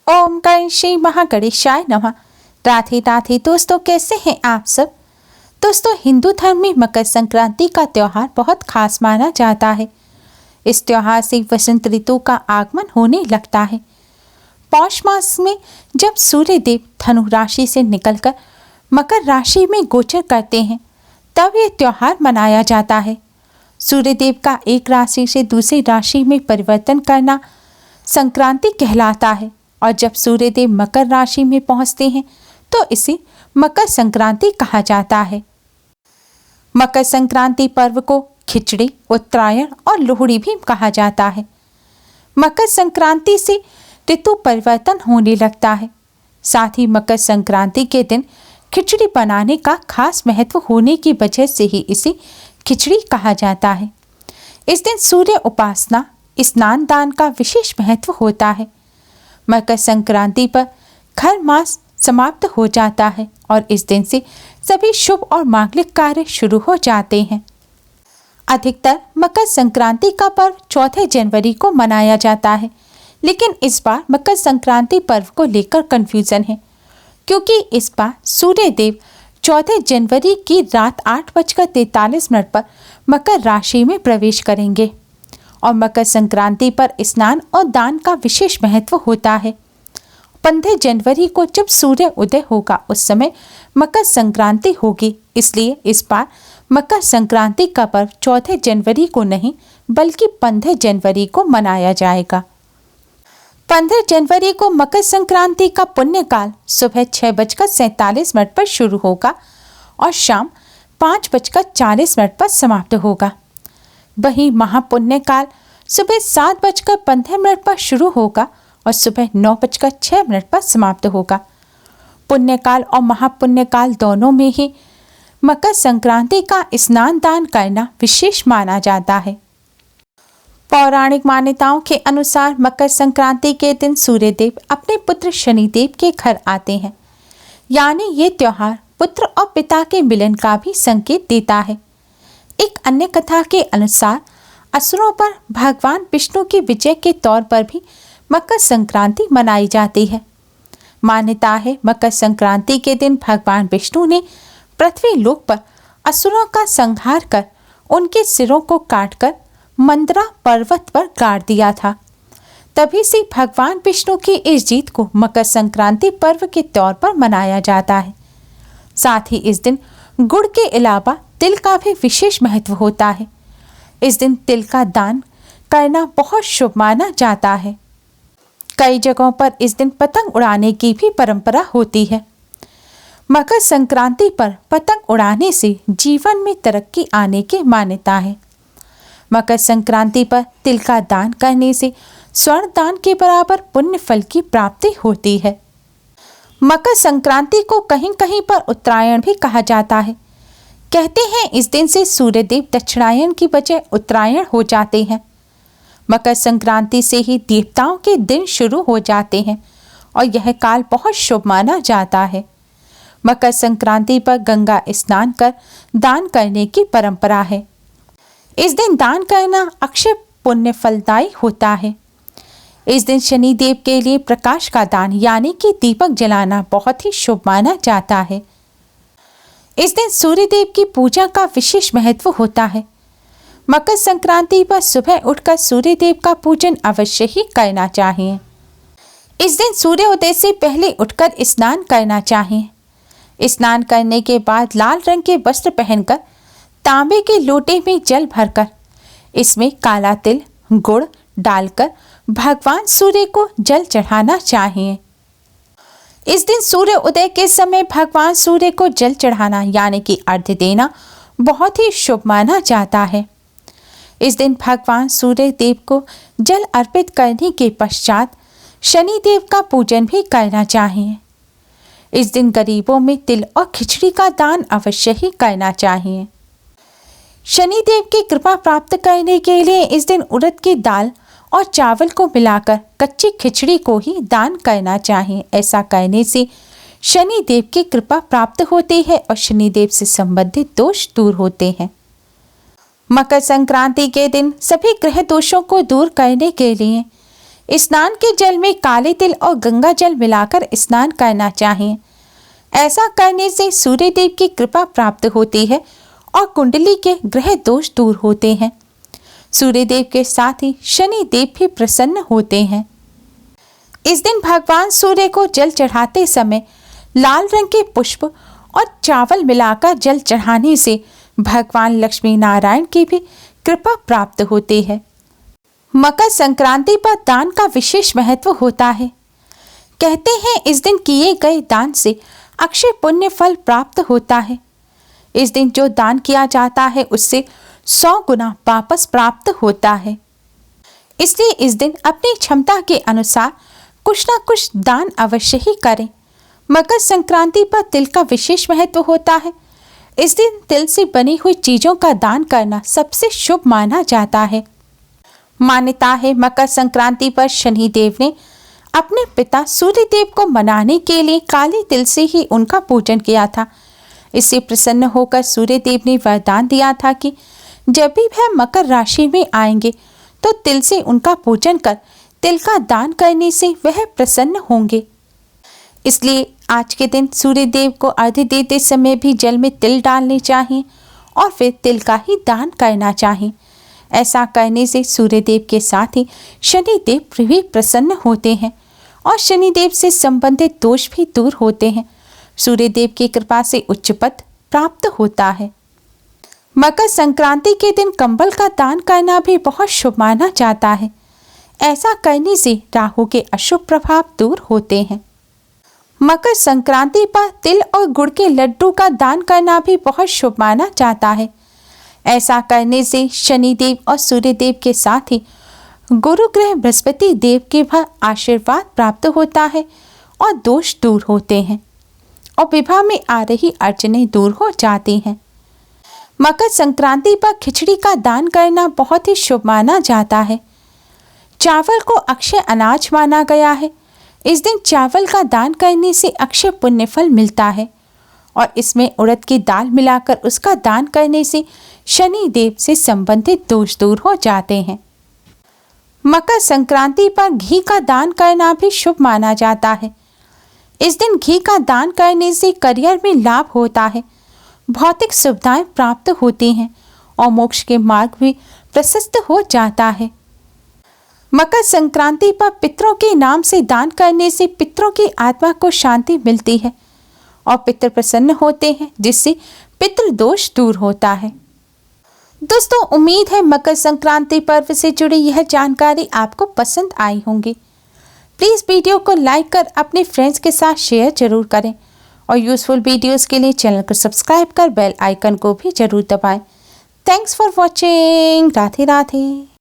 ओम गण श्री महागणेशाय नमः। राधे राधे दोस्तों, कैसे हैं आप सब। दोस्तों, हिंदू धर्म में मकर संक्रांति का त्यौहार बहुत खास माना जाता है। इस त्यौहार से वसंत ऋतु का आगमन होने लगता है। पौष मास में जब सूर्य देव धनु राशि से निकलकर मकर राशि में गोचर करते हैं, तब ये त्यौहार मनाया जाता है। सूर्य देव का एक राशि से दूसरी राशि में परिवर्तन करना संक्रांति कहलाता है, और जब सूर्य देव मकर राशि में पहुंचते हैं तो इसे मकर संक्रांति कहा जाता है। मकर संक्रांति पर्व को खिचड़ी, उत्तरायण और लोहड़ी भी कहा जाता है। मकर संक्रांति से ऋतु परिवर्तन होने लगता है। साथ ही मकर संक्रांति के दिन खिचड़ी बनाने का खास महत्व होने की वजह से ही इसे खिचड़ी कहा जाता है। इस दिन सूर्य उपासना, स्नान दान का विशेष महत्व होता है। मकर संक्रांति पर खर मास समाप्त हो जाता है और इस दिन से सभी शुभ और मांगलिक कार्य शुरू हो जाते हैं। अधिकतर मकर संक्रांति का पर्व 4 जनवरी को मनाया जाता है, लेकिन इस बार मकर संक्रांति पर्व को लेकर कंफ्यूजन है, क्योंकि इस बार सूर्य देव 14 जनवरी की रात 8:43 पर मकर राशि में प्रवेश करेंगे और मकर संक्रांति पर स्नान और दान का विशेष महत्व होता है। 15 जनवरी को जब सूर्य उदय होगा उस समय मकर संक्रांति होगी, इसलिए इस बार मकर संक्रांति का पर्व 14 जनवरी को नहीं बल्कि 15 जनवरी को मनाया जाएगा। 15 जनवरी को मकर संक्रांति का पुण्यकाल सुबह 6:47 पर शुरू होगा और शाम 5:40 पर समाप्त होगा। वहीं महापुण्यकाल सुबह 7:15 पर शुरू होगा और सुबह 9:06 पर समाप्त होगा। पुण्यकाल और महापुण्यकाल दोनों में ही मकर संक्रांति का स्नान दान करना विशेष माना जाता है। पौराणिक मान्यताओं के अनुसार मकर संक्रांति के दिन सूर्यदेव अपने पुत्र शनिदेव के घर आते हैं, यानी ये त्योहार पुत्र और पिता के मिलन का भी संकेत देता है। एक अन्य कथा के अनुसार असुरों पर भगवान विष्णु की विजय के तौर पर भी मकर संक्रांति मनाई जाती है। मान्यता है मकर संक्रांति के दिन भगवान विष्णु ने पृथ्वी लोक पर असुरों का संहार कर उनके सिरों को काटकर मंदरा पर्वत पर गाड़ दिया था। तभी से भगवान विष्णु की इस जीत को मकर संक्रांति पर्व के तौर पर मनाया जाता है। साथ ही इस दिन गुड़ के अलावा तिल का भी विशेष महत्व होता है। इस दिन तिल का दान करना बहुत शुभ माना जाता है। कई जगहों पर इस दिन पतंग उड़ाने की भी परंपरा होती है। मकर संक्रांति पर पतंग उड़ाने से जीवन में तरक्की आने की मान्यता है। मकर संक्रांति पर तिल का दान करने से स्वर्ण दान के बराबर पुण्य फल की प्राप्ति होती है। मकर संक्रांति को कहीं कहीं पर उत्तरायण भी कहा जाता है। कहते हैं इस दिन से सूर्यदेव दक्षिणायन की बजाय उत्तरायण हो जाते हैं। मकर संक्रांति से ही देवताओं के दिन शुरू हो जाते हैं और यह काल बहुत शुभ माना जाता है। मकर संक्रांति पर गंगा स्नान कर दान करने की परंपरा है। इस दिन दान करना अक्षय पुण्य फलदायी होता है। इस दिन शनि देव के लिए प्रकाश का दान यानी कि दीपक जलाना बहुत ही शुभ माना जाता है। इस दिन सूर्य देव की पूजा का विशेष महत्व होता है। मकर संक्रांति पर सुबह उठकर सूर्य देव का पूजन अवश्य ही करना चाहिए। इस दिन सूर्य उदय से पहले उठकर स्नान करना चाहिए। स्नान करने के बाद लाल रंग के वस्त्र पहनकर तांबे के लोटे में जल भरकर इसमें काला तिल, गुड़ डालकर भगवान सूर्य को जल चढ़ाना चाहिए। इस दिन सूर्य उदय के समय भगवान सूर्य को जल चढ़ाना यानी कि अर्घ्य देना बहुत ही शुभ माना जाता है। इस दिन भगवान सूर्य देव को जल अर्पित करने के पश्चात शनि देव का पूजन भी करना चाहिए। इस दिन गरीबों में तिल और खिचड़ी का दान अवश्य ही करना चाहिए। शनि देव की कृपा प्राप्त करने के लिए इस दिन उड़द की दाल और चावल को मिलाकर कच्ची खिचड़ी को ही दान करना चाहिए। ऐसा करने से शनि देव की कृपा प्राप्त होती है और शनि देव से संबंधित दोष दूर होते हैं। मकर संक्रांति के दिन सभी ग्रह दोषों को दूर करने के लिए स्नान के जल में काले तिल और गंगा जल मिलाकर स्नान करना चाहिए। ऐसा करने से सूर्य देव की कृपा प्राप्त होती है और कुंडली के ग्रह दोष दूर होते हैं। सूर्य देव के साथ ही शनि देव भी प्रसन्न होते हैं। इस दिन भगवान सूर्य को जल चढ़ाते समय लाल रंग के पुष्प और चावल मिलाकर जल चढ़ाने से भगवान लक्ष्मी नारायण की भी कृपा प्राप्त होती है। मकर संक्रांति पर दान का विशेष महत्व होता है। कहते हैं इस दिन किए गए दान से अक्षय पुण्य फल प्राप्त होता है। इस दिन जो दान किया जाता है उससे 100 गुना वापस प्राप्त होता है। इसलिए इस दिन अपनी क्षमता के अनुसार कुछ न कुछ दान अवश्य ही करें। मकर संक्रांति पर तिल का विशेष महत्व होता है। इस दिन तिल से बनी हुई चीजों का दान करना सबसे शुभ माना जाता है। मान्यता है मकर संक्रांति पर शनि देव ने अपने पिता सूर्य देव को मनाने के लिए काले तिल से ही उनका पूजन किया था। इससे प्रसन्न होकर सूर्य देव ने वरदान दिया था कि जब भी वह मकर राशि में आएंगे तो तिल से उनका पूजन कर तिल का दान करने से वह प्रसन्न होंगे। इसलिए आज के दिन सूर्य देव को अर्घ्य देते समय भी जल में तिल डालने चाहिए और फिर तिल का ही दान करना चाहिए। ऐसा करने से सूर्य देव के साथ ही शनि देव भी प्रसन्न होते हैं और शनि देव से संबंधित दोष भी दूर होते हैं। सूर्य देव की कृपा से उच्च पद प्राप्त होता है। मकर संक्रांति के दिन कंबल का दान करना भी बहुत शुभ माना जाता है। ऐसा करने से राहु के अशुभ प्रभाव दूर होते हैं। मकर संक्रांति पर तिल और गुड़ के लड्डू का दान करना भी बहुत शुभ माना जाता है। ऐसा करने से शनि देव और सूर्य देव के साथ ही गुरु ग्रह बृहस्पति देव के भी आशीर्वाद प्राप्त होता है और दोष दूर होते हैं और विवाह में आ रही अड़चनें दूर हो जाती हैं। मकर संक्रांति पर खिचड़ी का दान करना बहुत ही शुभ माना जाता है। चावल को अक्षय अनाज माना गया है। इस दिन चावल का दान करने से अक्षय पुण्य फल मिलता है और इसमें उड़द की दाल मिलाकर उसका दान करने से शनि देव से संबंधित दोष दूर हो जाते हैं। मकर संक्रांति पर घी का दान करना भी शुभ माना जाता है। इस दिन घी का दान करने से करियर में लाभ होता है, भौतिक सुविधाएं प्राप्त होती हैं और मोक्ष के मार्ग भी प्रशस्त हो जाता है। मकर संक्रांति पर पितरों के नाम से दान करने से पितरों की आत्मा को शांति मिलती है और पितर प्रसन्न होते हैं, जिससे पितृ दोष दूर होता है। दोस्तों, उम्मीद है मकर संक्रांति पर्व से जुड़ी यह जानकारी आपको पसंद आई होंगी। प्लीज़ वीडियो को लाइक कर अपने फ्रेंड्स के साथ शेयर जरूर करें और यूज़फुल वीडियोस के लिए चैनल को सब्सक्राइब कर बेल आइकन को भी जरूर दबाएं। Thanks for watching. Radhe Radhe.